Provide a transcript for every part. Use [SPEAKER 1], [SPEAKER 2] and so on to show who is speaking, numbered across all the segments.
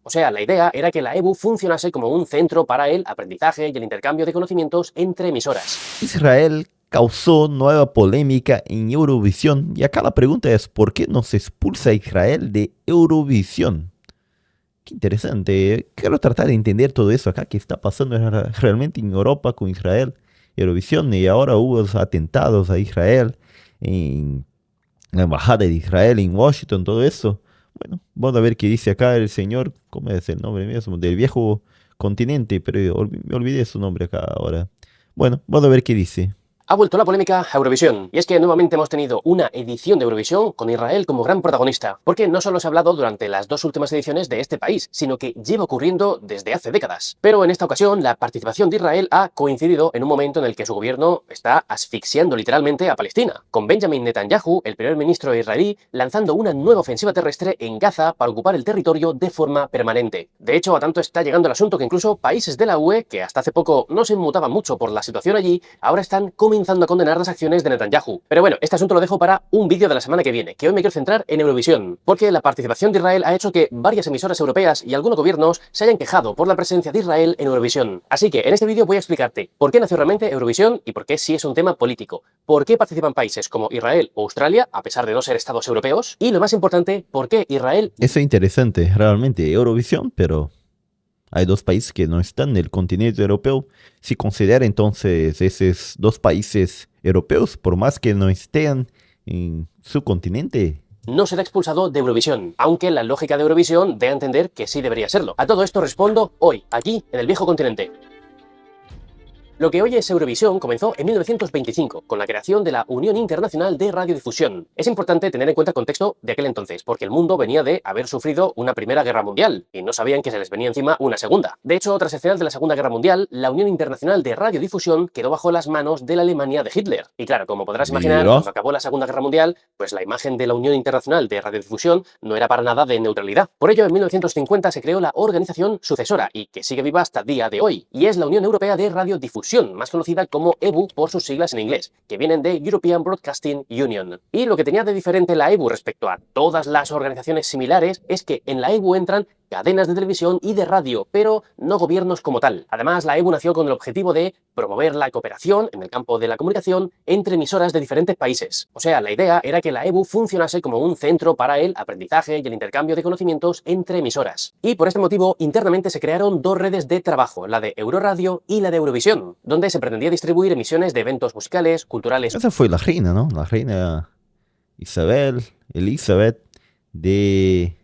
[SPEAKER 1] O sea, la idea era que la EBU funcionase como un centro para el aprendizaje y el intercambio de conocimientos entre emisoras.
[SPEAKER 2] Israel causó nueva polémica en Eurovisión y acá la pregunta es, ¿por qué no se expulsa a Israel de Eurovisión? Qué interesante. Quiero tratar de entender todo eso acá que está pasando realmente en Europa con Israel, Eurovisión, y ahora hubo los atentados a Israel en la embajada de Israel en Washington, todo eso. Bueno, vamos a ver qué dice acá el señor, ¿cómo es el nombre mismo? Del viejo continente, pero me olvidé su nombre acá ahora. Bueno, vamos a ver qué dice.
[SPEAKER 1] Ha vuelto la polémica a Eurovisión, y es que nuevamente hemos tenido una edición de Eurovisión con Israel como gran protagonista, porque no solo se ha hablado durante las dos últimas ediciones de este país, sino que lleva ocurriendo desde hace décadas. Pero en esta ocasión la participación de Israel ha coincidido en un momento en el que su gobierno está asfixiando literalmente a Palestina, con Benjamin Netanyahu, el primer ministro israelí, lanzando una nueva ofensiva terrestre en Gaza para ocupar el territorio de forma permanente. De hecho, a tanto está llegando el asunto que incluso países de la UE, que hasta hace poco no se inmutaban mucho por la situación allí, ahora están comenzando a condenar las acciones de Netanyahu. Pero bueno, este asunto lo dejo para un vídeo de la semana que viene, que hoy me quiero centrar en Eurovisión, porque la participación de Israel ha hecho que varias emisoras europeas y algunos gobiernos se hayan quejado por la presencia de Israel en Eurovisión. Así que en este vídeo voy a explicarte por qué nació realmente Eurovisión y por qué sí es un tema político, por qué participan países como Israel o Australia, a pesar de no ser estados europeos, y lo más importante, por qué Israel...
[SPEAKER 2] Eso es interesante, realmente, Eurovisión, pero hay dos países que no están en el continente europeo. Si considera entonces esos dos países europeos, por más que no estén en su continente,
[SPEAKER 1] no será expulsado de Eurovisión, aunque la lógica de Eurovisión dé a entender que sí debería serlo. A todo esto respondo hoy, aquí, en el viejo continente. Lo que hoy es Eurovisión comenzó en 1925, con la creación de la Unión Internacional de Radiodifusión. Es importante tener en cuenta el contexto de aquel entonces, porque el mundo venía de haber sufrido una Primera Guerra Mundial, y no sabían que se les venía encima una segunda. De hecho, tras el final de la Segunda Guerra Mundial, la Unión Internacional de Radiodifusión quedó bajo las manos de la Alemania de Hitler. Y claro, como podrás imaginar,
[SPEAKER 2] mira,
[SPEAKER 1] cuando acabó la Segunda Guerra Mundial, pues la imagen de la Unión Internacional de Radiodifusión no era para nada de neutralidad. Por ello, en 1950 se creó la organización sucesora, y que sigue viva hasta el día de hoy, y es la Unión Europea de Radiodifusión, más conocida como EBU por sus siglas en inglés, que vienen de European Broadcasting Union. Y lo que tenía de diferente la EBU respecto a todas las organizaciones similares es que en la EBU entran cadenas de televisión y de radio, pero no gobiernos como tal. Además, la EBU nació con el objetivo de promover la cooperación en el campo de la comunicación entre emisoras de diferentes países. O sea, la idea era que la EBU funcionase como un centro para el aprendizaje y el intercambio de conocimientos entre emisoras. Y por este motivo, internamente se crearon dos redes de trabajo, la de Euroradio y la de Eurovisión, donde se pretendía distribuir emisiones de eventos musicales, culturales...
[SPEAKER 2] esa fue la reina, ¿no? La reina Elizabeth de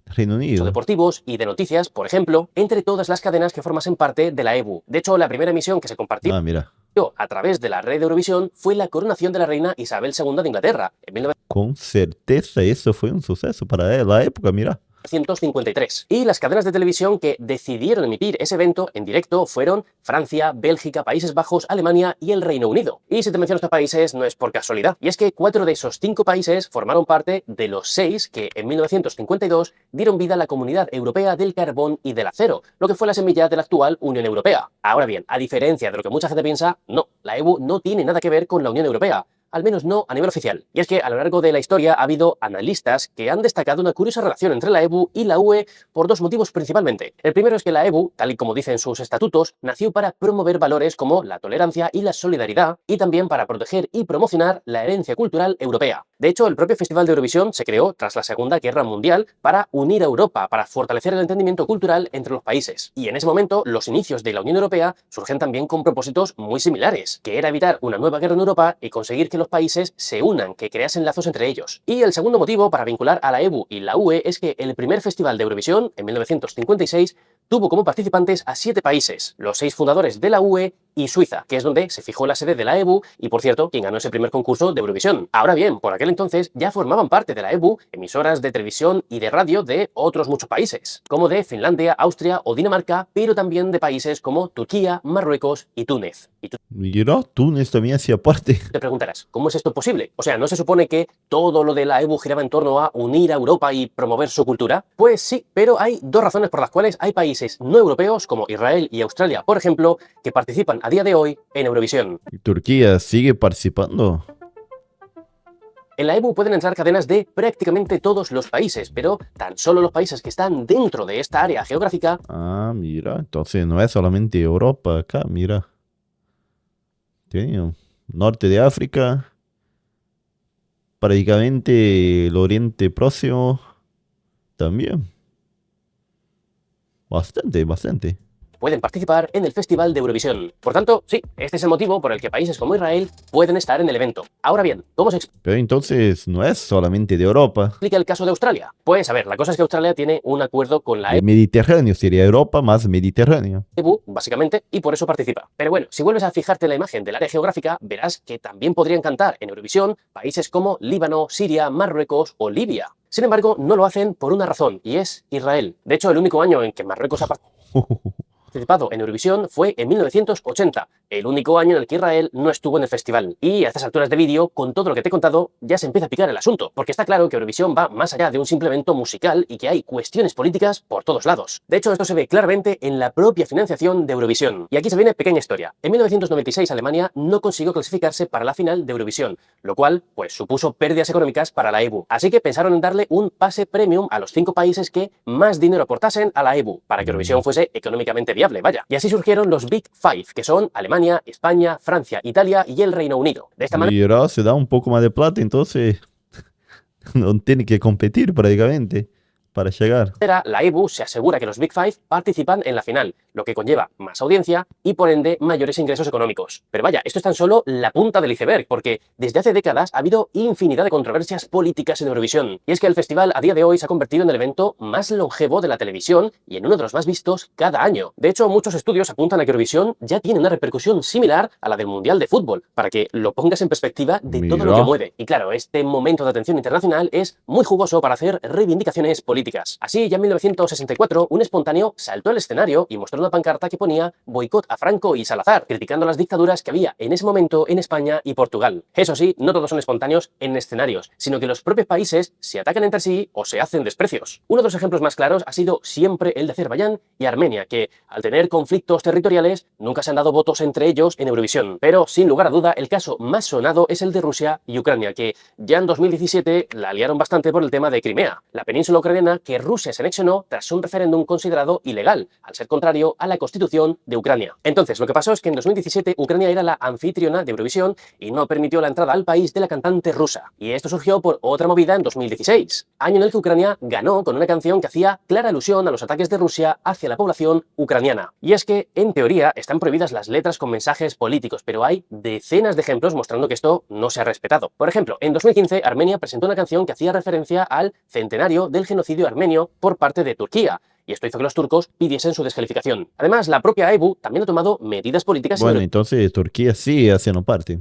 [SPEAKER 2] Reino
[SPEAKER 1] o
[SPEAKER 2] Unido.
[SPEAKER 1] deportivos y de noticias, por ejemplo, entre todas las cadenas que formasen parte de la EBU. De hecho, la primera emisión que se compartió
[SPEAKER 2] Ah, mira,
[SPEAKER 1] a través de la red de Eurovisión fue la coronación de la reina Isabel II de Inglaterra en
[SPEAKER 2] con certeza eso fue un suceso para la época, mira.
[SPEAKER 1] 1953. Y las cadenas de televisión que decidieron emitir ese evento en directo fueron Francia, Bélgica, Países Bajos, Alemania y el Reino Unido. Y si te menciono estos países no es por casualidad, y es que 4 de esos 5 países formaron parte de los 6 que en 1952 dieron vida a la Comunidad Europea del Carbón y del Acero, lo que fue la semilla de la actual Unión Europea. Ahora bien, a diferencia de lo que mucha gente piensa, no, la EBU no tiene nada que ver con la Unión Europea, al menos no a nivel oficial. Y es que a lo largo de la historia ha habido analistas que han destacado una curiosa relación entre la EBU y la UE por dos motivos principalmente. El primero es que la EBU, tal y como dicen sus estatutos, nació para promover valores como la tolerancia y la solidaridad, y también para proteger y promocionar la herencia cultural europea. De hecho, el propio Festival de Eurovisión se creó tras la Segunda Guerra Mundial para unir a Europa, para fortalecer el entendimiento cultural entre los países. Y en ese momento, los inicios de la Unión Europea surgen también con propósitos muy similares, que era evitar una nueva guerra en Europa y conseguir que los países se unan, que creasen lazos entre ellos. Y el segundo motivo para vincular a la EBU y la UE es que el primer Festival de Eurovisión, en 1956, tuvo como participantes a 7 países, los 6 fundadores de la UE y Suiza, que es donde se fijó la sede de la EBU y, por cierto, quien ganó ese primer concurso de Eurovisión. Ahora bien, por aquel entonces ya formaban parte de la EBU emisoras de televisión y de radio de otros muchos países, como de Finlandia, Austria o Dinamarca, pero también de países como Turquía, Marruecos y Túnez. Y tú
[SPEAKER 2] Mira, Túnez también hacía parte.
[SPEAKER 1] te preguntarás, ¿cómo es esto posible? O sea, ¿no se supone que todo lo de la EBU giraba en torno a unir a Europa y promover su cultura? Pues sí, pero hay dos razones por las cuales hay países no europeos, como Israel y Australia, por ejemplo, que participan a día de hoy en Eurovisión.
[SPEAKER 2] ¿Y Turquía sigue participando?
[SPEAKER 1] En la EBU pueden entrar cadenas de prácticamente todos los países, pero tan solo los países que están dentro de esta área geográfica.
[SPEAKER 2] Ah, mira, entonces no es solamente Europa acá, mira. Tiene norte de África, prácticamente el Oriente Próximo también. Bastante, bastante.
[SPEAKER 1] Pueden participar en el Festival de Eurovisión. Por tanto, sí, este es el motivo por el que países como Israel pueden estar en el evento. Ahora bien, ¿cómo se
[SPEAKER 2] Pero entonces no es solamente de Europa.
[SPEAKER 1] explica el caso de Australia? Pues a ver, la cosa es que Australia tiene un acuerdo con la
[SPEAKER 2] El Mediterráneo sería Europa más Mediterráneo.
[SPEAKER 1] EBU, básicamente, y por eso participa. Pero bueno, si vuelves a fijarte en la imagen del área geográfica, verás que también podrían cantar en Eurovisión países como Líbano, Siria, Marruecos o Libia. Sin embargo, no lo hacen por una razón, y es Israel. De hecho, el único año en que Marruecos ha participado en Eurovisión fue en 1980, el único año en el que Israel no estuvo en el festival. Y a estas alturas de vídeo, con todo lo que te he contado, ya se empieza a picar el asunto, porque está claro que Eurovisión va más allá de un simple evento musical y que hay cuestiones políticas por todos lados. De hecho, esto se ve claramente en la propia financiación de Eurovisión. Y aquí se viene pequeña historia. En 1996 Alemania no consiguió clasificarse para la final de Eurovisión, lo cual pues supuso pérdidas económicas para la EBU. Así que pensaron en darle un pase premium a los 5 países que más dinero aportasen a la EBU, para que Eurovisión fuese económicamente viable, vaya. Y así surgieron los Big Five, que son Alemania, España, Francia, Italia y el Reino Unido. De esta manera
[SPEAKER 2] Mira, se da un poco más de plata, entonces no tiene que competir prácticamente para llegar.
[SPEAKER 1] la EBU se asegura que los Big Five participan en la final, lo que conlleva más audiencia y por ende mayores ingresos económicos. Pero vaya, esto es tan solo la punta del iceberg, porque desde hace décadas ha habido infinidad de controversias políticas en Eurovisión. Y es que el festival a día de hoy se ha convertido en el evento más longevo de la televisión y en uno de los más vistos cada año. De hecho, muchos estudios apuntan a que Eurovisión ya tiene una repercusión similar a la del Mundial de Fútbol, para que lo pongas en perspectiva de todo lo que
[SPEAKER 2] Mira.
[SPEAKER 1] mueve. Y claro, este momento de atención internacional es muy jugoso para hacer reivindicaciones políticas. Así, ya en 1964, un espontáneo saltó al escenario y mostró una pancarta que ponía boicot a Franco y Salazar, criticando las dictaduras que había en ese momento en España y Portugal. Eso sí, no todos son espontáneos en escenarios, sino que los propios países se atacan entre sí o se hacen desprecios. Uno de los ejemplos más claros ha sido siempre el de Azerbaiyán y Armenia, que, al tener conflictos territoriales, nunca se han dado votos entre ellos en Eurovisión. Pero, sin lugar a duda, el caso más sonado es el de Rusia y Ucrania, que ya en 2017 la liaron bastante por el tema de Crimea, la península ucraniana que Rusia se anexionó tras un referéndum considerado ilegal, al ser contrario a la constitución de Ucrania. Entonces, lo que pasó es que en 2017 Ucrania era la anfitriona de Eurovisión y no permitió la entrada al país de la cantante rusa. Y esto surgió por otra movida en 2016, año en el que Ucrania ganó con una canción que hacía clara alusión a los ataques de Rusia hacia la población ucraniana. Y es que, en teoría, están prohibidas las letras con mensajes políticos, pero hay decenas de ejemplos mostrando que esto no se ha respetado. Por ejemplo, en 2015 Armenia presentó una canción que hacía referencia al centenario del genocidio armenio por parte de Turquía, y esto hizo que los turcos pidiesen su descalificación. Además, la propia EBU también ha tomado medidas políticas
[SPEAKER 2] Bueno, entonces Turquía sigue haciendo parte.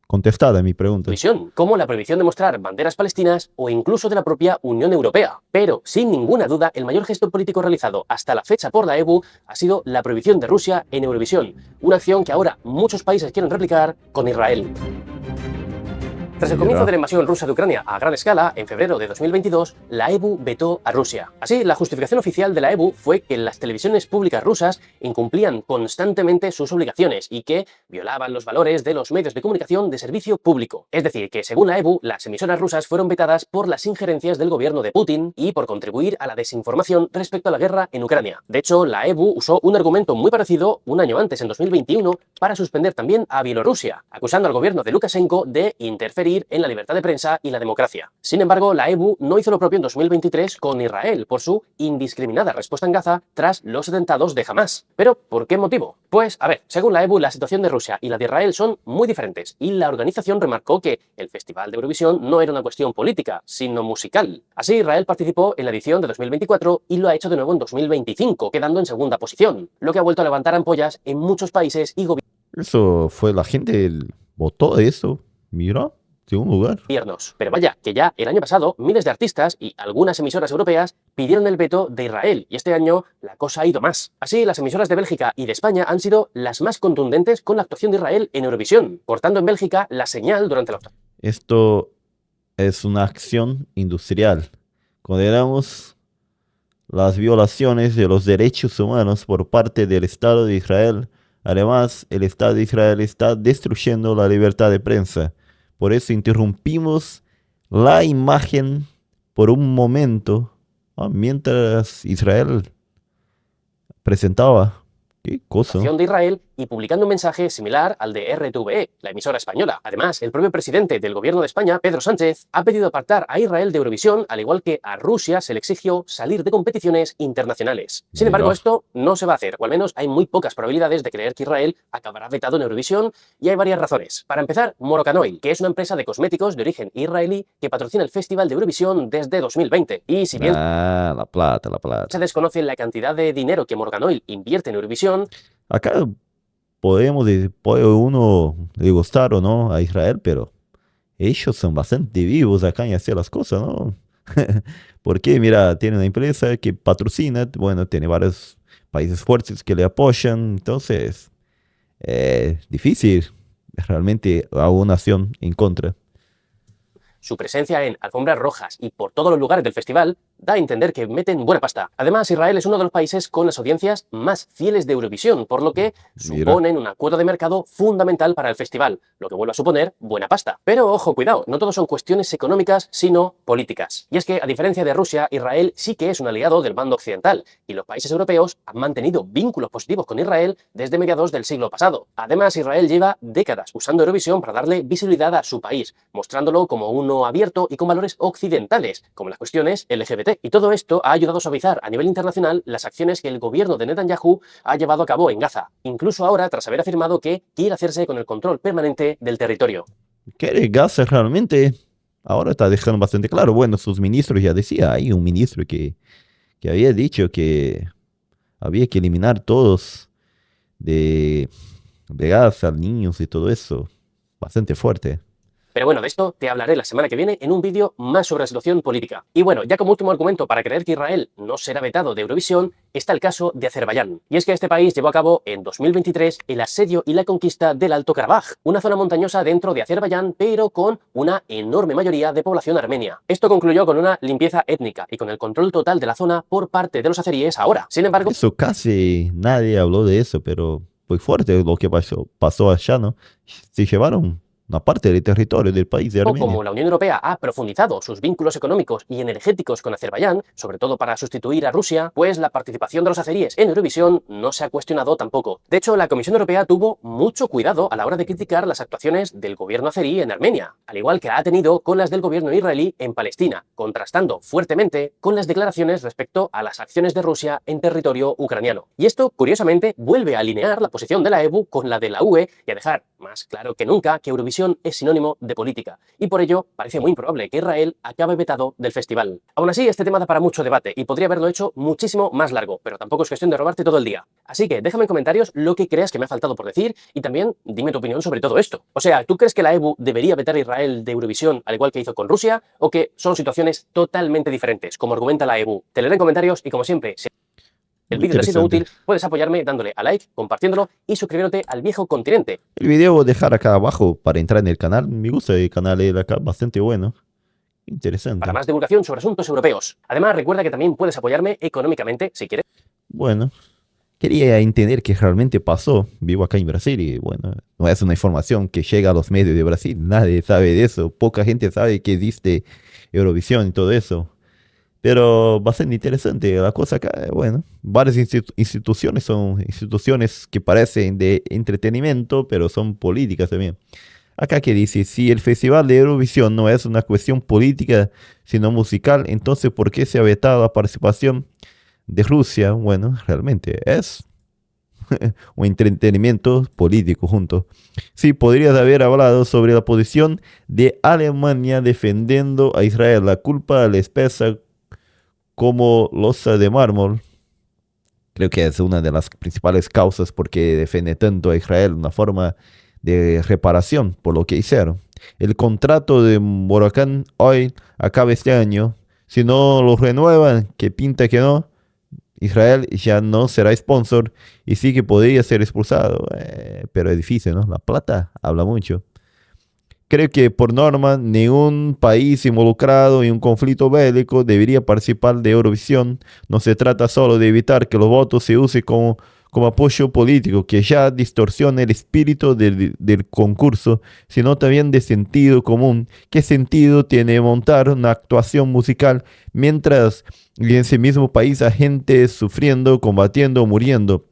[SPEAKER 2] Contestada mi pregunta.
[SPEAKER 1] Eurovisión, como la prohibición de mostrar banderas palestinas o incluso de la propia Unión Europea. Pero, sin ninguna duda, el mayor gesto político realizado hasta la fecha por la EBU ha sido la prohibición de Rusia en Eurovisión, una acción que ahora muchos países quieren replicar con Israel. Tras el comienzo de la invasión rusa de Ucrania a gran escala, en febrero de 2022, la EBU vetó a Rusia. Así, la justificación oficial de la EBU fue que las televisiones públicas rusas incumplían constantemente sus obligaciones y que violaban los valores de los medios de comunicación de servicio público. Es decir, que según la EBU, las emisoras rusas fueron vetadas por las injerencias del gobierno de Putin y por contribuir a la desinformación respecto a la guerra en Ucrania. De hecho, la EBU usó un argumento muy parecido un año antes, en 2021, para suspender también a Bielorrusia, acusando al gobierno de Lukashenko de interferir en la libertad de prensa y la democracia. Sin embargo, la EBU no hizo lo propio en 2023 con Israel por su indiscriminada respuesta en Gaza tras los atentados de Hamas. ¿Pero por qué motivo? Pues, a ver, según la EBU, la situación de Rusia y la de Israel son muy diferentes, y la organización remarcó que el Festival de Eurovisión no era una cuestión política, sino musical. Así, Israel participó en la edición de 2024 y lo ha hecho de nuevo en 2025, quedando en segunda posición, lo que ha vuelto a levantar ampollas en muchos países y
[SPEAKER 2] Eso fue la gente votó eso. Mira, segundo lugar.
[SPEAKER 1] gobiernos. Pero vaya, que ya el año pasado miles de artistas y algunas emisoras europeas pidieron el veto de Israel, y este año la cosa ha ido más. Así, las emisoras de Bélgica y de España han sido las más contundentes con la actuación de Israel en Eurovisión, cortando en Bélgica la señal durante la actuación.
[SPEAKER 2] Esto es una acción industrial. Condenamos las violaciones de los derechos humanos por parte del Estado de Israel. Además, el Estado de Israel está destruyendo la libertad de prensa. Por eso interrumpimos la imagen por un momento, mientras Israel presentaba. ¿Qué cosa?
[SPEAKER 1] De Israel y publicando un mensaje similar al de RTVE, la emisora española. Además, el propio presidente del gobierno de España, Pedro Sánchez, ha pedido apartar a Israel de Eurovisión, al igual que a Rusia se le exigió salir de competiciones internacionales. Sin embargo,
[SPEAKER 2] Mira,
[SPEAKER 1] esto no se va a hacer, o al menos hay muy pocas probabilidades de creer que Israel acabará vetado en Eurovisión, y hay varias razones. Para empezar, Moroccan Oil, que es una empresa de cosméticos de origen israelí que patrocina el Festival de Eurovisión desde 2020. Y si bien
[SPEAKER 2] la plata, la plata.
[SPEAKER 1] se desconoce la cantidad de dinero que Morgan Oil invierte en Eurovisión,
[SPEAKER 2] Acá puede uno le gustar o no a Israel, pero ellos son bastante vivos acá en hacer las cosas, ¿no? Porque, mira, tiene una empresa que patrocina, bueno, tiene varios países fuertes que le apoyan, entonces es difícil realmente a una nación en contra.
[SPEAKER 1] su presencia en alfombras rojas y por todos los lugares del festival da a entender que meten buena pasta. Además, Israel es uno de los países con las audiencias más fieles de Eurovisión, por lo que
[SPEAKER 2] Mira,
[SPEAKER 1] suponen una cuota de mercado fundamental para el festival, lo que vuelve a suponer buena pasta. Pero ojo, cuidado, no todo son cuestiones económicas, sino políticas. Y es que, a diferencia de Rusia, Israel sí que es un aliado del bando occidental, y los países europeos han mantenido vínculos positivos con Israel desde mediados del siglo pasado. Además, Israel lleva décadas usando Eurovisión para darle visibilidad a su país, mostrándolo como uno abierto y con valores occidentales, como las cuestiones LGBT. Y todo esto ha ayudado a suavizar a nivel internacional las acciones que el gobierno de Netanyahu ha llevado a cabo en Gaza, incluso ahora tras haber afirmado que quiere hacerse con el control permanente del territorio.
[SPEAKER 2] que Gaza realmente ahora está dejando bastante claro. Bueno, sus ministros ya decía, hay un ministro que había dicho que había que eliminar todos de, de Gaza, niños y todo eso. Bastante fuerte.
[SPEAKER 1] Pero bueno, de esto te hablaré la semana que viene en un vídeo más sobre la situación política. Y bueno, ya como último argumento para creer que Israel no será vetado de Eurovisión, está el caso de Azerbaiyán. Y es que este país llevó a cabo en 2023 el asedio y la conquista del Alto Karabaj, una zona montañosa dentro de Azerbaiyán, pero con una enorme mayoría de población armenia. Esto concluyó con una limpieza étnica y con el control total de la zona por parte de los azeríes ahora. Sin embargo,
[SPEAKER 2] Eso casi nadie habló de eso, pero fue fuerte lo que pasó allá, ¿no? Se llevaron una parte del territorio del país de Armenia.
[SPEAKER 1] como la Unión Europea ha profundizado sus vínculos económicos y energéticos con Azerbaiyán, sobre todo para sustituir a Rusia, pues la participación de los azeríes en Eurovisión no se ha cuestionado tampoco. De hecho, la Comisión Europea tuvo mucho cuidado a la hora de criticar las actuaciones del gobierno azerí en Armenia, al igual que la ha tenido con las del gobierno israelí en Palestina, contrastando fuertemente con las declaraciones respecto a las acciones de Rusia en territorio ucraniano. Y esto, curiosamente, vuelve a alinear la posición de la EBU con la de la UE y a dejar más claro que nunca que Eurovisión es sinónimo de política, y por ello parece muy improbable que Israel acabe vetado del festival. Aún así, este tema da para mucho debate y podría haberlo hecho muchísimo más largo, pero tampoco es cuestión de robarte todo el día. Así que déjame en comentarios lo que creas que me ha faltado por decir y también dime tu opinión sobre todo esto. O sea, ¿tú crees que la EBU debería vetar a Israel de Eurovisión al igual que hizo con Rusia o que son situaciones totalmente diferentes, como argumenta la EBU? Te leeré en comentarios y como siempre, si el
[SPEAKER 2] Muy
[SPEAKER 1] vídeo te ha sido
[SPEAKER 2] interesante.
[SPEAKER 1] útil, puedes apoyarme dándole a like, compartiéndolo y suscribiéndote al viejo continente.
[SPEAKER 2] El video voy a dejar acá abajo para entrar en el canal. Me gusta el canal de acá, bastante bueno.
[SPEAKER 1] Para
[SPEAKER 2] Interesante.
[SPEAKER 1] más divulgación sobre asuntos europeos. Además, recuerda que también puedes apoyarme económicamente si quieres.
[SPEAKER 2] Bueno, quería entender qué realmente pasó. Vivo acá en Brasil y bueno, no es una información que llega a los medios de Brasil. Nadie sabe de eso. Poca gente sabe que existe Eurovisión y todo eso. Pero bastante interesante la cosa acá. Bueno, varias instituciones son instituciones que parecen de entretenimiento, pero son políticas también. Acá que dice, si el Festival de Eurovisión no es una cuestión política, sino musical, entonces ¿por qué se ha vetado la participación de Rusia? Bueno, realmente es un entretenimiento político junto. Sí, podrías haber hablado sobre la posición de Alemania defendiendo a Israel. La culpa les pesa como losa de mármol. Creo que es una de las principales causas porque defiende tanto a Israel, una forma de reparación por lo que hicieron. El contrato de Moroccan Oil acaba este año. Si no lo renuevan, que pinta que no, Israel ya no será sponsor y sí que podría ser expulsado. Pero es difícil, ¿no? La plata habla mucho. Creo que por norma ningún país involucrado en un conflicto bélico debería participar de Eurovisión. No se trata solo de evitar que los votos se usen como como apoyo político que ya distorsiona el espíritu del concurso, sino también de sentido común. ¿Qué sentido tiene montar una actuación musical mientras en ese mismo país hay gente sufriendo, combatiendo, muriendo?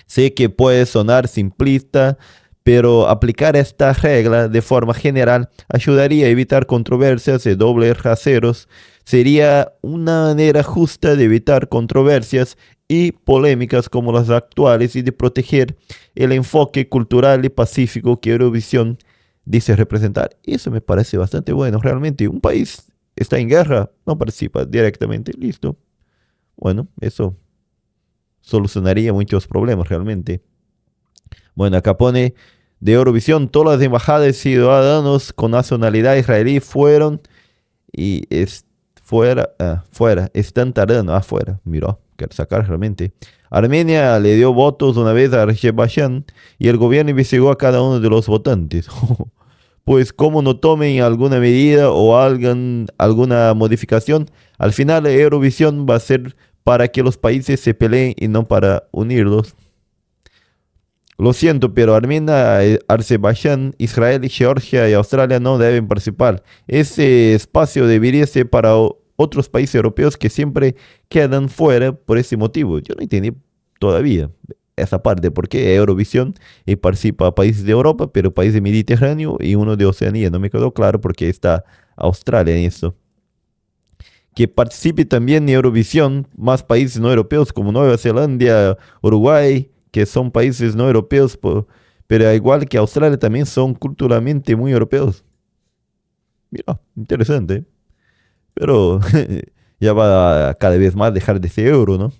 [SPEAKER 2] Sé que puede sonar simplista, pero aplicar esta regla de forma general ayudaría a evitar controversias de dobles raseros. Sería una manera justa de evitar controversias y polémicas como las actuales y de proteger el enfoque cultural y pacífico que Eurovisión dice representar. Y eso me parece bastante bueno. Realmente, un país está en guerra, no participa directamente. Listo. Bueno, eso solucionaría muchos problemas realmente. Bueno, acá pone de Eurovisión, todas las embajadas y ciudadanos con nacionalidad israelí fueron y fuera, están tardando afuera. Mira, quiero sacar realmente. Armenia le dio votos una vez a Azerbaiyán y el gobierno investigó a cada uno de los votantes. Pues como no tomen alguna medida o hagan alguna modificación, al final Eurovisión va a ser para que los países se peleen y no para unirlos. Lo siento, pero Armenia, Azerbaiyán, Israel, Georgia y Australia no deben participar. Ese espacio debería ser para otros países europeos que siempre quedan fuera por ese motivo. Yo no entendí todavía esa parte, por qué Eurovisión participa países de Europa, pero países Mediterráneo y uno de Oceanía. No me quedó claro por qué está Australia en eso. Que participe también en Eurovisión más países no europeos como Nueva Zelanda, Uruguay, que son países no europeos, pero al igual que Australia también son culturalmente muy europeos. Mira, interesante. Pero ya va a cada vez más dejar de ser euro, ¿no?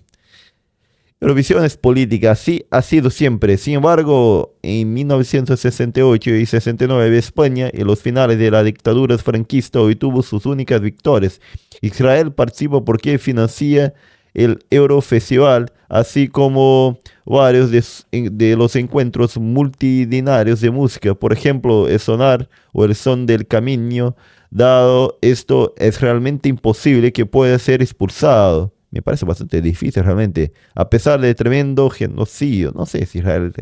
[SPEAKER 2] Eurovisión es política, sí ha sido siempre. Sin embargo, en 1968 y 69 España, en los finales de la dictadura franquista, hoy tuvo sus únicas victorias. Israel participa porque financia el Eurofestival, así como varios de los encuentros multitudinarios de música, por ejemplo, el Sonar o el Son del Camino. Dado esto, es realmente imposible que pueda ser expulsado. Me parece bastante difícil realmente, a pesar de tremendo genocidio. No sé si Israel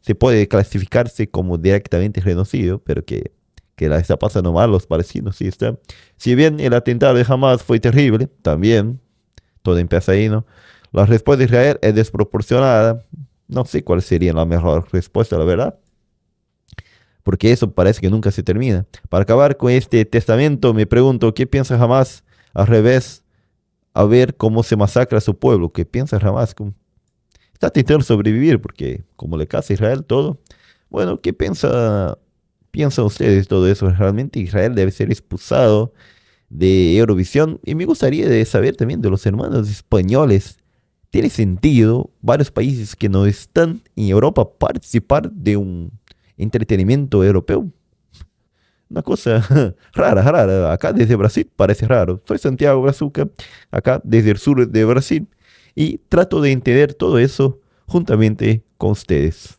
[SPEAKER 2] se puede clasificarse como directamente genocidio, pero que la está pasando mal los palestinos, sí está. Si bien el atentado de Hamas fue terrible, también todo empieza ahí, ¿no? La respuesta de Israel es desproporcionada. No sé cuál sería la mejor respuesta, la verdad. Porque eso parece que nunca se termina. Para acabar con este testamento, me pregunto, ¿qué piensa Hamas al revés? A ver cómo se masacra a su pueblo? ¿Qué piensa Hamas? Está intentando sobrevivir porque como le caza a Israel todo. Bueno, ¿qué piensan ustedes de todo eso? ¿Realmente Israel debe ser expulsado de Eurovisión? Y me gustaría de saber también de los hermanos españoles. ¿Tiene sentido varios países que no están en Europa participar de un entretenimiento europeo? Una cosa rara, rara. Acá desde Brasil parece raro. Soy Santiago Brazuca, acá desde el sur de Brasil, y trato de entender todo eso juntamente con ustedes.